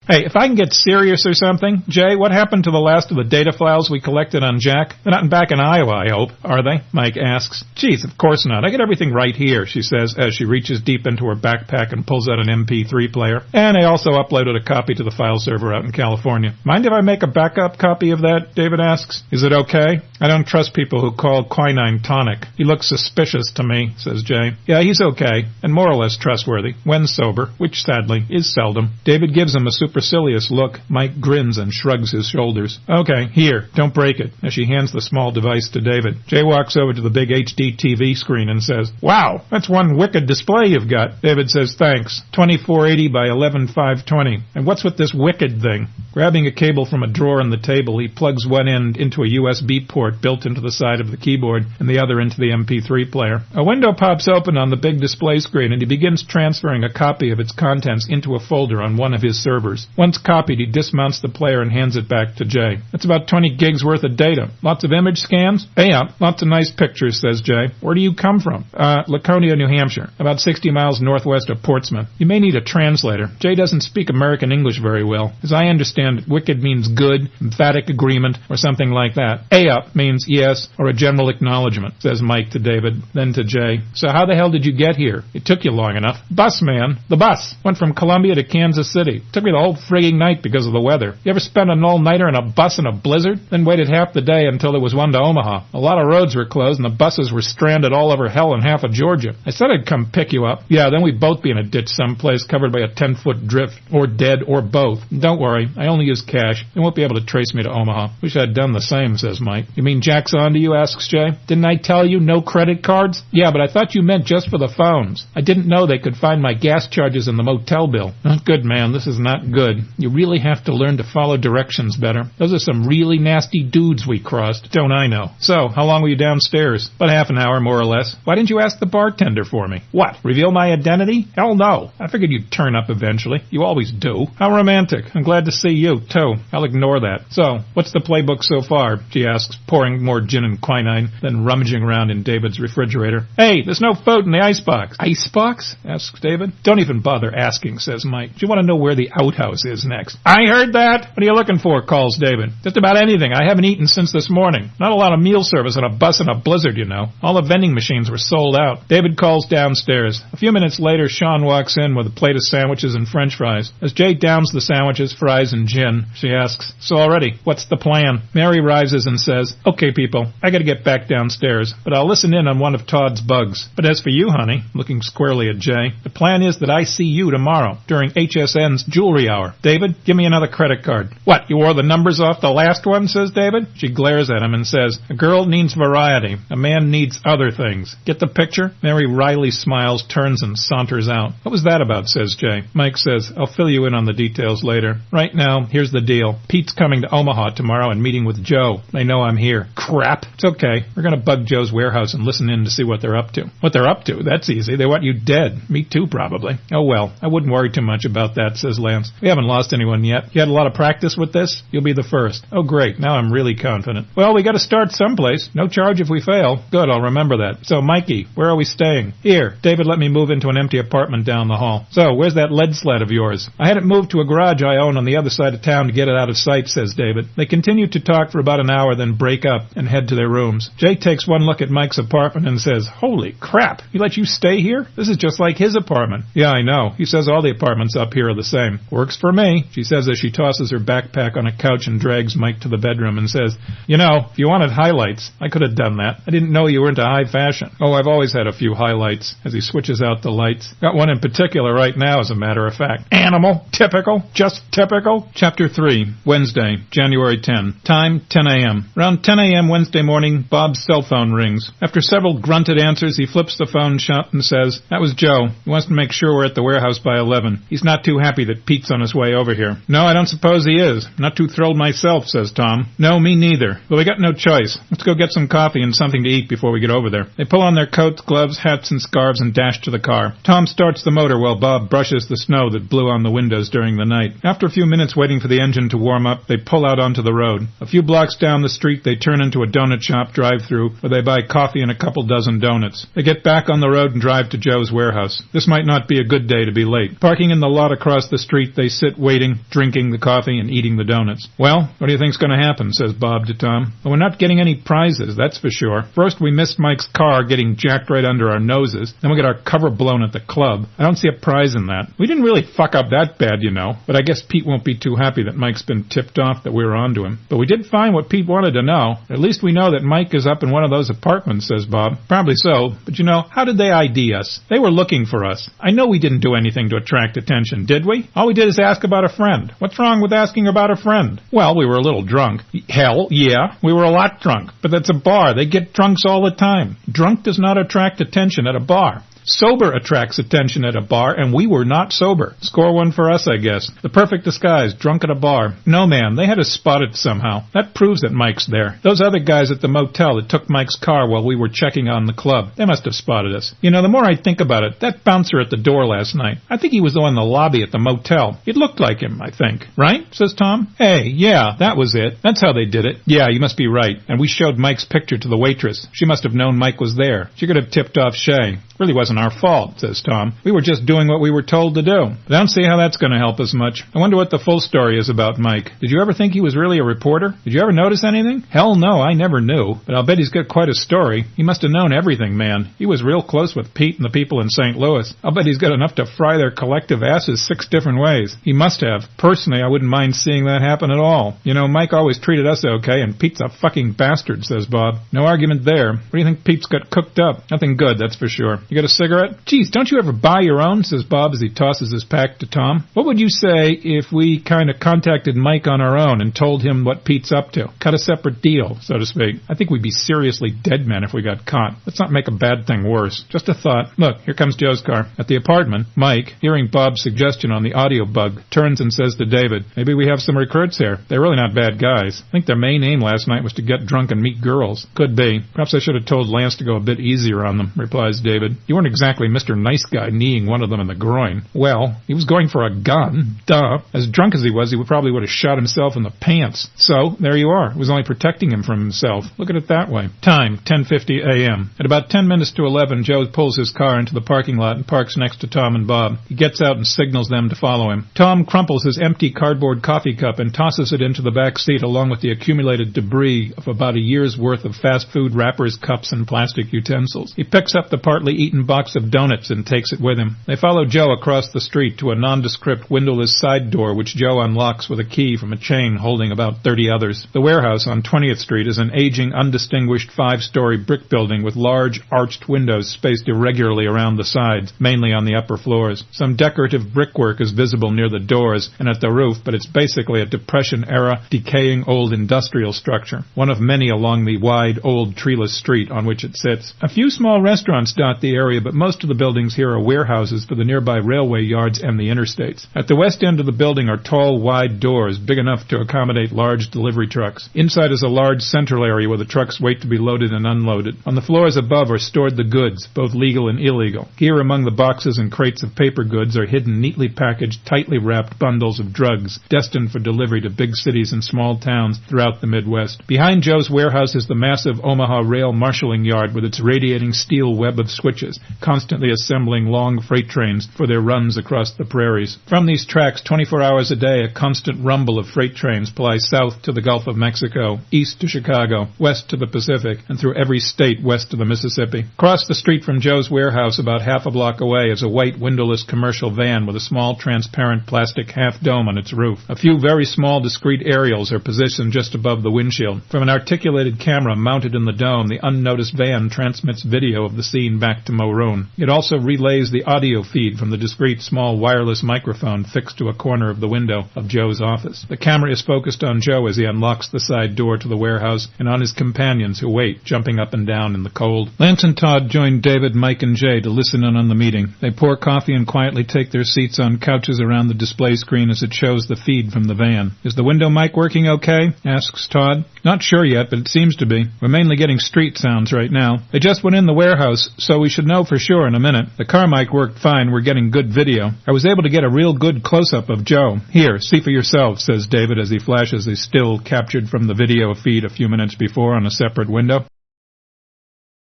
Hey, if I can get serious or something, Jay, what happened to the last of the data files we collected on Jack? They're not back in Iowa, I hope, are they? Mike asks. Geez, of course not. I get everything right here, she says as she reaches deep into her backpack and pulls out an MP3 player. And I also uploaded a copy to the file server out in California. Mind if I make a backup copy of that? David asks. Is it okay? I don't trust people who call quinine tonic. He looks suspicious to me, says Jay. Yeah, he's okay, and more or less trustworthy, when sober, which sadly is seldom. David gives him a supercilious look. Mike grins and shrugs his shoulders. Okay, here, don't break it, as she hands the small device to David. Jay walks over to the big HD TV screen and says, Wow, that's one wicked display you've got. David says, thanks. 2480 by 11520. And what's with this wicked thing? Grabbing a cable from a drawer on the table, he plugs one end into a USB port built into the side of the keyboard and the other into the MP3 player. A window pops open on the big display screen and he begins transferring a copy of its contents into a folder on one of his servers. Once copied, he dismounts the player and hands it back to Jay. That's about 20 gigs worth of data. Lots of image scans? Yeah, lots of nice pictures, says Jay. Where do you come from? Laconia, New Hampshire, about 60 miles northwest of Portsmouth. You may need a translator. Jay doesn't speak American English very well. As I understand it, wicked means good, emphatic agreement, or something like that. A-up means yes, or a general acknowledgement, says Mike to David, then to Jay. So how the hell did you get here? It took you long enough. Bus, man. The bus. Went from Columbia to Kansas City. Took me the whole frigging night because of the weather. You ever spend an all-nighter in a bus in a blizzard? Then waited half the day until there was one to Omaha. A lot of roads were closed and the buses were stranded all over hell in half of Georgia. I said I'd come pick you up. Yeah, then we'd both be in a ditch someplace covered by a 10-foot drift. Or dead, or both. Don't worry, I only use cash. You won't be able to trace me to Omaha. Wish I'd done the same, says Mike. You mean Jack's on to you, asks Jay. Didn't I tell you no credit cards? Yeah, but I thought you meant just for the phones. I didn't know they could find my gas charges in the motel bill. Not good, man. This is not good. You really have to learn to follow directions better. Those are some really nasty dudes we crossed. Don't I know? So, how long were you downstairs? About half an hour, more or less. Why didn't you ask the bartender for me? What? Reveal my identity? Hell no. I figured you'd turn up eventually. You always do. How romantic. I'm glad to see you, too. I'll ignore that. So, what's the playbook so far? She asks, pouring more gin and quinine, then rummaging around in David's refrigerator. Hey, there's no food in the icebox. Icebox? Asks David. Don't even bother asking, says Mike. Do you want to know where the outhouse is next? I heard that. What are you looking for? Calls David. Just about anything. I haven't eaten since this morning. Not a lot of meal service on a bus in a blizzard, you know. All the vending machines were sold out. David calls downstairs. A few minutes later, Sean walks in with a plate of sandwiches and french fries. As Jay downs the sandwiches, fries, and gin, she asks, So already, what's the plan? Mary rises and says, Okay, people, I gotta get back downstairs, but I'll listen in on one of Todd's bugs. But as for you, honey, looking squarely at Jay, the plan is that I see you tomorrow during HSN's jewelry hour. David, give me another credit card. What, you wore the numbers off the last one, says David. She glares at him and says, A girl needs variety. A man needs other things. Get the picture? Mary wryly smiles, turns and saunters out. What was that about, says Jay. Mike says, I'll fill you in on the details later. Right now, here's the deal. Pete's coming to Omaha tomorrow and meeting with Joe. They know I'm here. Crap. It's okay. We're going to bug Joe's warehouse and listen in to see what they're up to. What they're up to? That's easy. They want you dead. Me too, probably. Oh, well, I wouldn't worry too much about that, says Lance. We haven't lost anyone yet. You had a lot of practice with this? You'll be the first. Oh, great. Now I'm really confident. Well, we got to start someplace. No charge if we fail. Good, I'll remember that. So, Mikey, where are we staying? Here. David let me move into an empty apartment down the hall. So, where's that lead sled of yours? I had it moved to a garage I own on the other side of town to get it out of sight, says David. They continue to talk for about an hour, then break up and head to their rooms. Jay takes one look at Mike's apartment and says, Holy crap, he let you stay here? This is just like his apartment. Yeah, I know. He says all the apartments up here are the same. Works for me, she says as she tosses her backpack on a couch and drags Mike to the bedroom and says, You know, if you wanted highlights, I could have done that. I didn't know you were into high fashion. Oh, I've always had a few highlights, as he switches out the lights. Got one in particular right now, as a matter of fact. Animal. Typical. Just typical. Chapter 3. Wednesday, January 10. Time, 10 a.m. Around 10 a.m. Wednesday morning, Bob's cell phone rings. After several grunted answers, he flips the phone shut and says, That was Joe. He wants to make sure we're at the warehouse by 11. He's not too happy that Pete's on his way over here. No, I don't suppose he is. Not too thrilled myself, says Tom. No, me neither. But we got no choice. Let's go get some coffee and something to eat before we get over there. They pull on their coats, gloves, hats, and scarves and dash to the car. Tom starts the motor while Bob brushes the snow that blew on the windows during the night. After a few minutes waiting for the engine to warm up, they pull out onto the road. A few blocks down the street, they turn into a donut shop drive-thru where they buy coffee and a couple dozen donuts. They get back on the road and drive to Joe's warehouse. This might not be a good day to be late. Parking in the lot across the street, they sit waiting, drinking the coffee and eating the donuts. Well, what do you think's going to happen, says Bob to Tom. Well, we're not getting any prizes, that's for sure. First, we missed Mike's car getting jacked right under our noses. Then we get our cover blown at the club. I don't see a prize in that. We didn't really fuck up that bad, you know, but I guess Pete won't be too happy that Mike's been tipped off that we were onto him. But we did find what Pete wanted to know. At least we know that Mike is up in one of those apartments, says Bob. Probably so, but you know, how did they ID us? They were looking for us. I know we didn't do anything to attract attention, did we? All we did is ask about a friend. What's wrong with asking about a friend? Well, we were a little drunk. Hell, yeah, we were a lot drunk. But that's a bar. They get drunks all the time. Drunk does not attract attention at a bar. Sober attracts attention at a bar, and we were not sober. Score one for us, I guess. The perfect disguise, drunk at a bar. No, man, they had us spotted somehow. That proves that Mike's there. Those other guys at the motel that took Mike's car while we were checking on the club, they must have spotted us. You know, the more I think about it, that bouncer at the door last night, I think he was in the lobby at the motel. It looked like him, I think. Right? Says Tom. Hey, yeah, that was it. That's how they did it. Yeah, you must be right. And we showed Mike's picture to the waitress. She must have known Mike was there. She could have tipped off Shay. Really wasn't our fault, says Tom. We were just doing what we were told to do. But I don't see how that's going to help us much. I wonder what the full story is about Mike. Did you ever think he was really a reporter? Did you ever notice anything? Hell no, I never knew. But I'll bet he's got quite a story. He must have known everything, man. He was real close with Pete and the people in St. Louis. I'll bet he's got enough to fry their collective asses 6 different ways. He must have. Personally, I wouldn't mind seeing that happen at all. You know, Mike always treated us okay, and Pete's a fucking bastard, says Bob. No argument there. What do you think Pete's got cooked up? Nothing good, that's for sure. You got a cigarette? Geez, don't you ever buy your own, says Bob as he tosses his pack to Tom. What would you say if we kind of contacted Mike on our own and told him what Pete's up to? Cut a separate deal, so to speak. I think we'd be seriously dead men if we got caught. Let's not make a bad thing worse. Just a thought. Look, here comes Joe's car. At the apartment, Mike, hearing Bob's suggestion on the audio bug, turns and says to David, maybe we have some recruits here. They're really not bad guys. I think their main aim last night was to get drunk and meet girls. Could be. Perhaps I should have told Lance to go a bit easier on them, replies David. You weren't exactly Mr. Nice Guy kneeing one of them in the groin. Well, he was going for a gun. Duh. As drunk as he probably would have shot himself in the pants. So, there you are. It was only protecting him from himself. Look at it that way. Time, 10:50 a.m. At about 10 minutes to 11, Joe pulls his car into the parking lot and parks next to Tom and Bob. He gets out and signals them to follow him. Tom crumples his empty cardboard coffee cup and tosses it into the back seat along with the accumulated debris of about a year's worth of fast food wrappers, cups, and plastic utensils. He picks up the partly eaten box of donuts and takes it with him. They follow Joe across the street to a nondescript windowless side door which Joe unlocks with a key from a chain holding about 30 others. The warehouse on 20th Street is an aging, undistinguished 5-story brick building with large, arched windows spaced irregularly around the sides, mainly on the upper floors. Some decorative brickwork is visible near the doors and at the roof, but it's basically a Depression-era, decaying old industrial structure, one of many along the wide, old, treeless street on which it sits. A few small restaurants dot the area, but most of the buildings here are warehouses for the nearby railway yards and the interstates. At the west end of the building are tall, wide doors, big enough to accommodate large delivery trucks. Inside is a large central area where the trucks wait to be loaded and unloaded. On the floors above are stored the goods, both legal and illegal. Here among the boxes and crates of paper goods are hidden neatly packaged, tightly wrapped bundles of drugs, destined for delivery to big cities and small towns throughout the Midwest. Behind Joe's warehouse is the massive Omaha rail marshalling yard with its radiating steel web of switches, constantly assembling long freight trains for their runs across the prairies. From these tracks, 24 hours a day, a constant rumble of freight trains ply south to the Gulf of Mexico, east to Chicago, west to the Pacific, and through every state west to the Mississippi. Across the street from Joe's warehouse, about half a block away, is a white windowless commercial van with a small transparent plastic half dome on its roof. A few very small discrete aerials are positioned just above the windshield. From an articulated camera mounted in the dome, the unnoticed van transmits video of the scene back to Maroon. It also relays the audio feed from the discrete small wireless microphone fixed to a corner of the window of Joe's office. The camera is focused on Joe as he unlocks the side door to the warehouse and on his companions who wait, jumping up and down in the cold. Lance and Todd join David, Mike, and Jay to listen in on the meeting. They pour coffee and quietly take their seats on couches around the display screen as it shows the feed from the van. Is the window mic working okay? Asks Todd. Not sure yet, but it seems to be. We're mainly getting street sounds right now. They just went in the warehouse, so we should know for sure in a minute. The car mic worked fine. We're getting good video. I was able to get a real good close-up of Joe. Here, see for yourself, says David as he flashes a still captured from the video feed a few minutes before on a separate window.